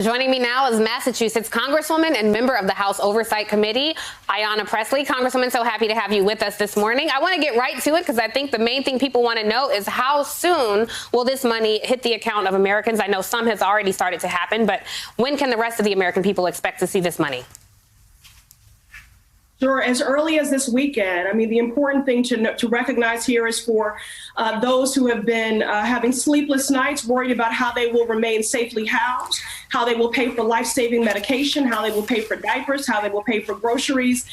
Joining me now is Massachusetts Congresswoman and member of the House Oversight Committee, Ayanna Pressley. Congresswoman, so happy to have you with us this morning. I want to get right to it because I think the main thing people want to know is how soon will this money hit the account of Americans? I know some has already started to happen, but when can the rest of the American people expect to see this money? Sure, as early as this weekend. I mean, the important thing to recognize here is for those who have been having sleepless nights, worried about how they will remain safely housed, how they will pay for life-saving medication, how they will pay for diapers, how they will pay for groceries,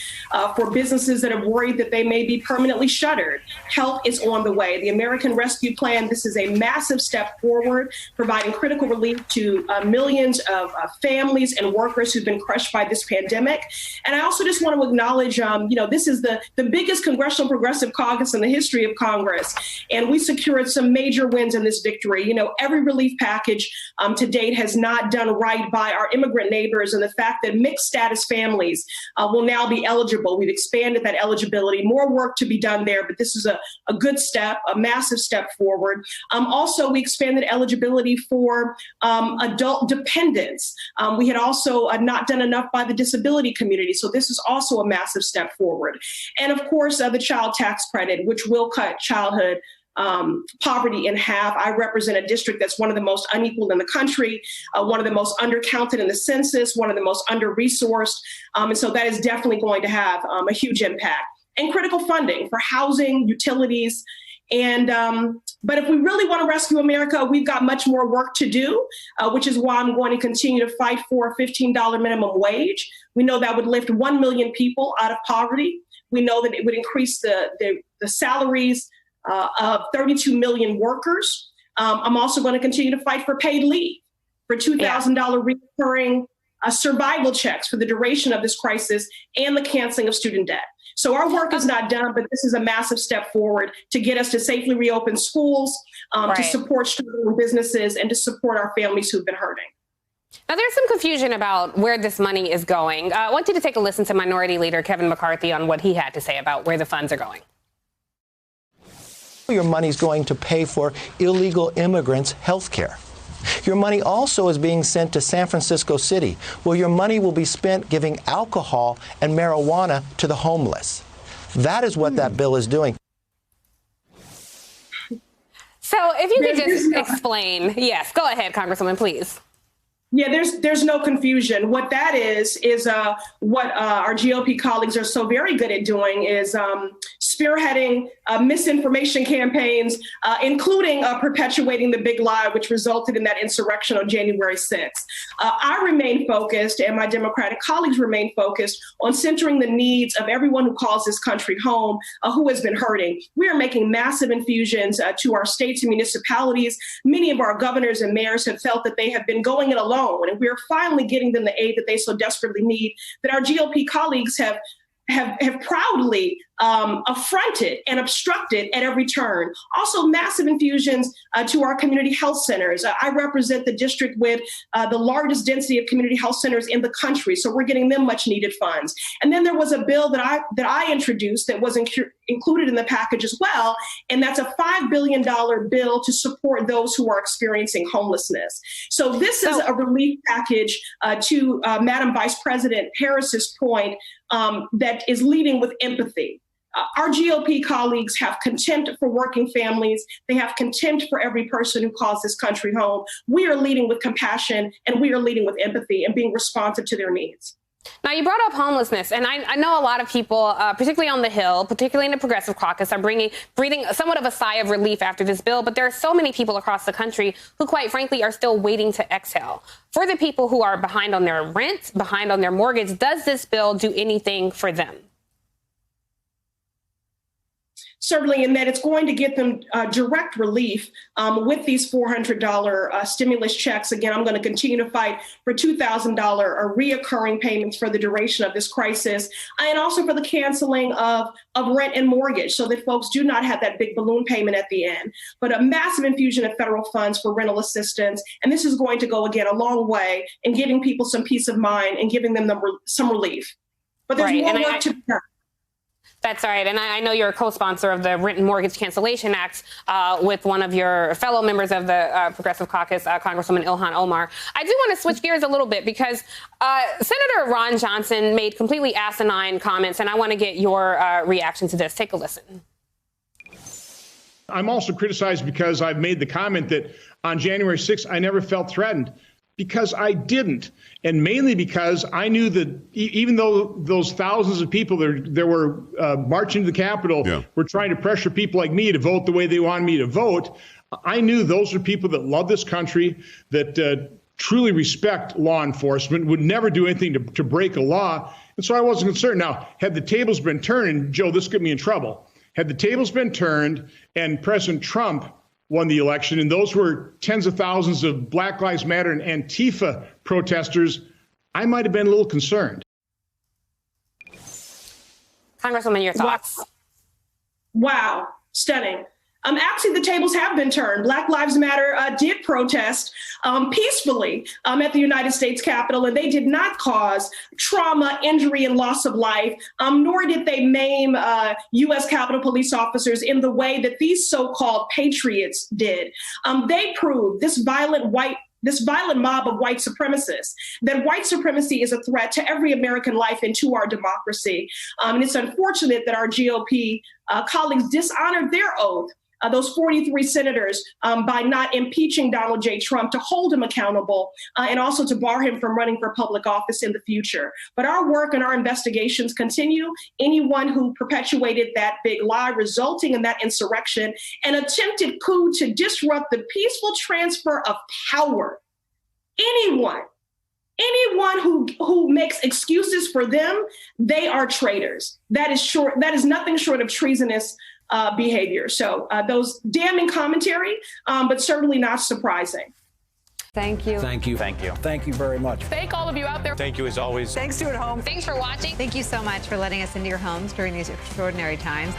for businesses that are worried that they may be permanently shuttered. Help is on the way. The American Rescue Plan, this is a massive step forward, providing critical relief to millions of families and workers who've been crushed by this pandemic. And I also just want to acknowledge, this is the biggest Congressional Progressive Caucus in the history of Congress. And we secured some major wins in this victory. You know, every relief package to date has not done right by our immigrant neighbors, and the fact that mixed status families will now be eligible. We've expanded that eligibility, more work to be done there, but this is a good step, a massive step forward. Also, we expanded eligibility for adult dependents. We had also not done enough by the disability community, so this is also a massive step forward. And of course, the child tax credit, which will cut childhood poverty in half. I represent a district that's one of the most unequal in the country, one of the most undercounted in the census, one of the most under-resourced. And so that is definitely going to have a huge impact. And critical funding for housing, utilities. And but if we really want to rescue America, we've got much more work to do, which is why I'm going to continue to fight for a $15 minimum wage. We know that would lift 1 million people out of poverty. We know that it would increase the salaries of 32 million workers. I'm also going to continue to fight for paid leave, for $2,000 recurring survival checks for the duration of this crisis, and the canceling of student debt. So our work is not done, but this is a massive step forward to get us to safely reopen schools, to support struggling businesses, and to support our families who've been hurting. Now, there's some confusion about where this money is going. I want you to take a listen to Minority Leader Kevin McCarthy on what he had to say about where the funds are going. Your money's going to pay for illegal immigrants' health care. Your money also is being sent to San Francisco City, where your money will be spent giving alcohol and marijuana to the homeless. That is what that bill is doing. So if you could just explain. Yes, go ahead, Congresswoman, please. Yeah, there's no confusion. What that is what our GOP colleagues are so very good at doing is spearheading misinformation campaigns, including perpetuating the big lie, which resulted in that insurrection on January 6th. I remain focused, and my Democratic colleagues remain focused on centering the needs of everyone who calls this country home, who has been hurting. We are making massive infusions to our states and municipalities. Many of our governors and mayors have felt that they have been going it alone, and we are finally getting them the aid that they so desperately need, that our GOP colleagues have proudly affronted and obstructed at every turn. Also, massive infusions to our community health centers. I represent the district with the largest density of community health centers in the country, so we're getting them much needed funds. And then there was a bill that I introduced that was included in the package as well, and that's a $5 billion bill to support those who are experiencing homelessness. So this is a relief package to Madam Vice President Harris's point, that is leading with empathy. Our GOP colleagues have contempt for working families. They have contempt for every person who calls this country home. We are leading with compassion, and we are leading with empathy and being responsive to their needs. Now, you brought up homelessness, and I know a lot of people, particularly on the Hill, particularly in the Progressive Caucus, are breathing somewhat of a sigh of relief after this bill. But there are so many people across the country who, quite frankly, are still waiting to exhale. For the people who are behind on their rent, behind on their mortgage, does this bill do anything for them? Certainly, in that it's going to get them direct relief with these $400 stimulus checks. Again, I'm going to continue to fight for $2,000 reoccurring payments for the duration of this crisis, and also for the canceling of rent and mortgage, so that folks do not have that big balloon payment at the end. But a massive infusion of federal funds for rental assistance, and this is going to go, again, a long way in giving people some peace of mind and giving them some relief. But there's more work to be done. That's right. And I know you're a co-sponsor of the Rent and Mortgage Cancellation Act with one of your fellow members of the Progressive Caucus, Congresswoman Ilhan Omar. I do want to switch gears a little bit because Senator Ron Johnson made completely asinine comments, and I want to get your reaction to this. Take a listen. I'm also criticized because I've made the comment that on January 6th, I never felt threatened. Because I didn't, and mainly because I knew that even though those thousands of people there were marching to the Capitol were trying to pressure people like me to vote the way they wanted me to vote, I knew those are people that love this country, that truly respect law enforcement, would never do anything to break a law, and so I wasn't concerned. Now, had the tables been turned, and Joe, this got me in trouble, had the tables been turned and President Trump won the election, and those were tens of thousands of Black Lives Matter and Antifa protesters, I might have been a little concerned. Congresswoman, your thoughts? Wow. Stunning. Actually, the tables have been turned. Black Lives Matter did protest peacefully at the United States Capitol, and they did not cause trauma, injury, and loss of life, nor did they maim U.S. Capitol Police officers in the way that these so-called patriots did. They proved this violent mob of white supremacists, that white supremacy is a threat to every American life and to our democracy. And it's unfortunate that our GOP colleagues dishonored their oath, those 43 senators, by not impeaching Donald J. Trump, to hold him accountable and also to bar him from running for public office in the future. But our work and our investigations continue. Anyone who perpetuated that big lie resulting in that insurrection, an attempted coup to disrupt the peaceful transfer of power, anyone who makes excuses for them, they are traitors. That is nothing short of treasonous behavior. So those damning commentary, but certainly not surprising. Thank you. Thank you. Thank you. Thank you very much. Thank all of you out there. Thank you as always. Thanks to at home. Thanks for watching. Thank you so much for letting us into your homes during these extraordinary times.